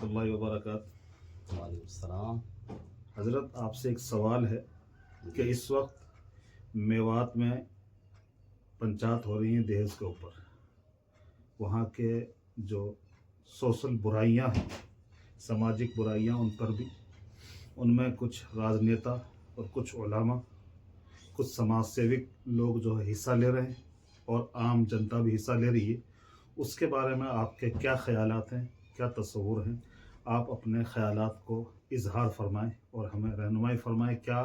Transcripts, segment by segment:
रहमतुल्लाहि व बरकातहू। वालेकुम सलाम। हज़रत आपसे एक सवाल है कि इस वक्त मेवात में पंचायत हो रही है दहेज के ऊपर। वहाँ के जो सोशल बुराइयाँ हैं, सामाजिक बुराइयाँ, उन पर भी उनमें कुछ राजनेता और कुछ उलमा, कुछ समाज सेविक लोग जो है हिस्सा ले रहे हैं और आम जनता भी हिस्सा ले रही है। उसके बारे में आपके क्या ख्यालात हैं, क्या तस्वुर हैं? आप अपने ख्यालात को इजहार फरमाएं और हमें रहनुमाई फरमाएं। क्या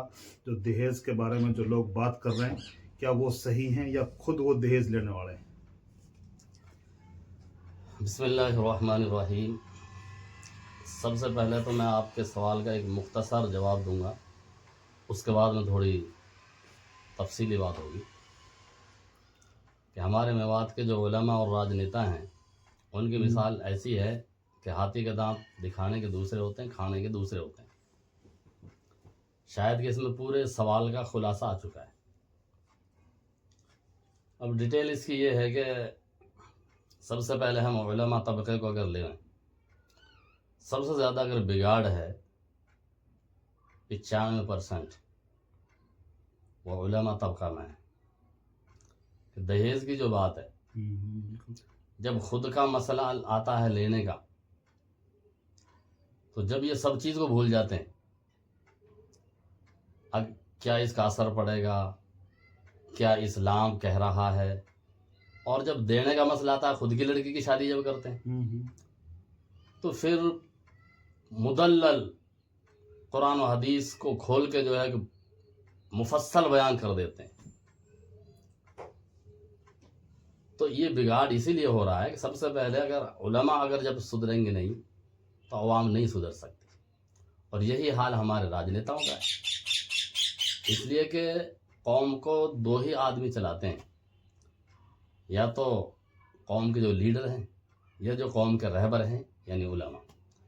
जो दहेज के बारे में जो लोग बात कर रहे हैं, क्या वो सही हैं या खुद वो दहेज लेने वाले हैं? बिस्मिल्लाहिर्रहमानिर्रहीम। सबसे पहले तो मैं आपके सवाल का एक मुख्तसर जवाब दूंगा, उसके बाद में थोड़ी तफसीली बात होगी कि हमारे मेवात के जो उलमा और राजनेता हैं उनकी मिसाल ऐसी है कि हाथी के दांत दिखाने के दूसरे होते हैं, खाने के दूसरे होते हैं। शायद कि इसमें पूरे सवाल का खुलासा आ चुका है। अब डिटेल इसकी ये है कि सबसे पहले हम उलमा तबके को अगर लें, सबसे ज़्यादा अगर बिगाड़ है 95% वो उलमा तबका में है। दहेज की जो बात है, जब खुद का मसला आता है लेने का, तो जब ये सब चीज़ को भूल जाते हैं, अब क्या इसका असर पड़ेगा, क्या इस्लाम कह रहा है, और जब देने का मसला आता है, खुद की लड़की की शादी जब करते हैं, तो फिर मुदल्लल कुरान और हदीस को खोल के जो है कि मुफस्सल बयान कर देते हैं। तो ये बिगाड़ इसीलिए हो रहा है कि सबसे पहले उलमा जब सुधरेंगे नहीं तो अवाम नहीं सुधर सकती, और यही हाल हमारे राजनेताओं का है। इसलिए कि कौम को दो ही आदमी चलाते हैं, या तो कौम के जो लीडर हैं या जो कौम के रहबर हैं यानी उलमा।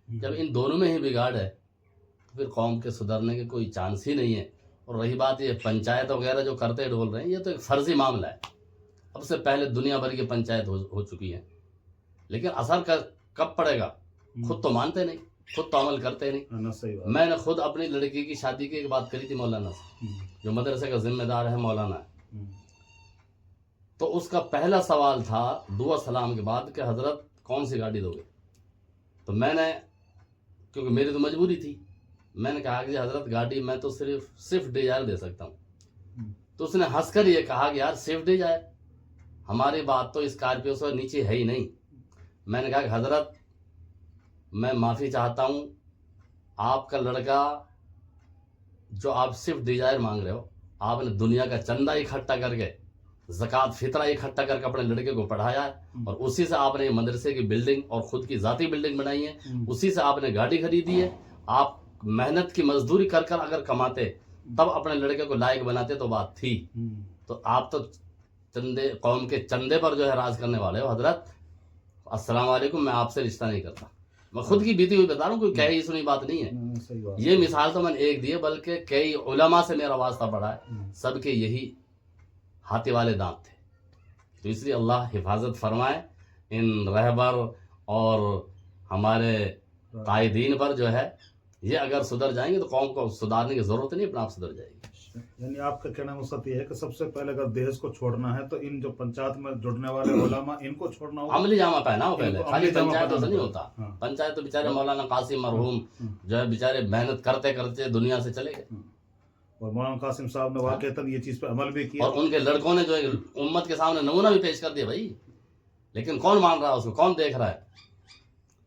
जब इन दोनों में ही बिगाड़ है तो फिर कौम के सुधरने के कोई चांस ही नहीं है। और रही बात ये पंचायत वगैरह जो करते ढोल रहे हैं, ये तो एक फर्जी मामला है। अब से पहले दुनिया भर की पंचायत हो चुकी है, लेकिन असर कब पड़ेगा? खुद तो मानते नहीं, खुद तो अमल करते नहीं। सही बात। मैंने खुद अपनी लड़की की शादी की एक बात करी थी मौलाना से, जो मदरसे का जिम्मेदार है, मौलाना है। तो उसका पहला सवाल था दुआ सलाम के बाद कि हजरत कौन सी गाड़ी दोगे? तो मैंने, क्योंकि मेरी तो मजबूरी थी, मैंने कहा कि हजरत गाड़ी मैं तो सिर्फ डिजायर दे सकता हूँ। तो उसने हंसकर ये कहा कि यार सिर्फ डिजायर, हमारी बात तो स्कॉर्पियो से नीचे है ही नहीं। मैंने कहा कि हजरत मैं माफ़ी चाहता हूँ, आपका लड़का जो आप सिर्फ डिजायर मांग रहे हो, आपने दुनिया का चंदा इकट्ठा करके, ज़कात फितरा इकट्ठा करके अपने लड़के को पढ़ाया है, और उसी से आपने मदरसे की बिल्डिंग और खुद की ज़ाती बिल्डिंग बनाई है, उसी से आपने गाड़ी खरीदी है। आप मेहनत की मजदूरी कर कर अगर कमाते तब अपने लड़के को लायक बनाते तो बात थी। तो आप तो चंदे, कौम के चंदे पर जो है राज करने वाले हो। हजरत अस्सलाम वालेकुम, मैं आपसे रिश्ता नहीं करता। मैं खुद की बीती हुई बता रहा हूँ, कोई कही सुनी बात नहीं है। ये मिसाल तो मैंने एक दी है, बल्कि कई उलमा से मेरा वास्ता पड़ा है, सबके यही हाथी वाले दांत थे। तो इसलिए अल्लाह हिफाजत फरमाए इन रहबर और हमारे कायदीन पर जो है। ये अगर सुधर जाएंगे तो कौम को सुधारने की जरूरत नहीं, अपने आप सुधर जाएगी। यानी आपका कहना मकसद ये है कि सबसे पहले अगर दहेज को छोड़ना है तो इन जो पंचायत में जुड़ने वाले उलमा, इनको छोड़ना होगा। अमली जामा पहना हो पहले, खाली पंचायत तो नहीं होता। पंचायत तो बेचारे मौलाना कासिम मरहूम जो है बेचारे मेहनत करते करते दुनिया से चले गए, और मौलाना कासिम साहब ने वाकईतन ये चीज पे अमल भी किया, और उनके लड़कों ने जो है उम्मत के सामने नमूना भी पेश कर दिया भाई। लेकिन कौन मान रहा है उसको, कौन देख रहा है?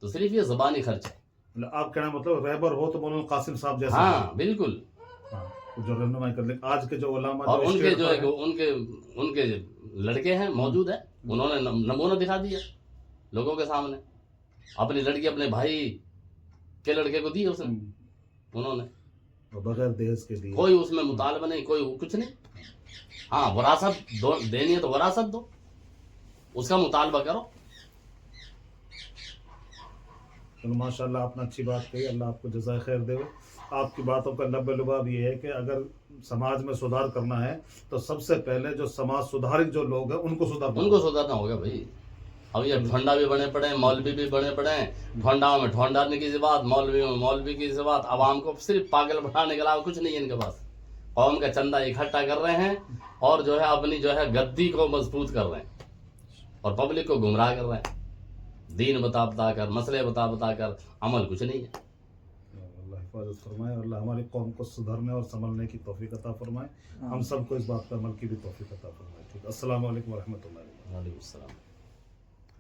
तो सिर्फ ये ज़बानी खर्च है। आप कहना मतलब रहबर हो तो मौलाना कासिम साहब जैसे। हाँ बिल्कुल, जो रहनुमाई कर ले। आज के जो उलमा और उनके जो है उनके लड़के हैं मौजूद है, उन्होंने नमूना दिखा दिया लोगों के सामने। अपनी लड़की अपने भाई के लड़के को दी उसने, उन्होंने बगैर दहेज के दिए। कोई उसमें मुतालबा नहीं, कोई कुछ नहीं। हाँ, वरासत देनी है तो वरासत दो, उसका मुतालबा करो। तो माशाल्लाह आपने अच्छी बात कही, अल्लाह आपको जज़ाए खैर दे। आपकी बातों का लब्बे लुबाब ये है कि अगर समाज में सुधार करना है तो सबसे पहले जो समाज सुधारक जो लोग हैं उनको सुधारना होगा भाई। اب یہ ٹھنڈا بھی بنے پڑے ہیں، مولوی بھی بنے پڑے ہیں، ٹھنڈاؤں میں ٹھنڈانے کی بات، مولوی میں مولوی کی بات، عوام کو صرف پاگل بنانے کے علاوہ کچھ نہیں ہے ان کے پاس. قوم کا چندہ اکٹھا کر رہے ہیں اور جو ہے اپنی جو ہے گدی کو مضبوط کر رہے ہیں اور پبلک کو گمراہ کر رہے ہیں، دین بتا کر، مسئلے بتا کر، عمل کچھ نہیں ہے. اللہ حفاظت فرمائے اور اللہ ہماری قوم کو سدھرنے اور سنبھلنے کی توفیق عطا فرمائے. ہم سب کو اس بات پر عمل کی بھی توفیق عطا فرمائے. ٹھیک، السلام علیکم ورحمۃ اللہ. وعلیکم السلام.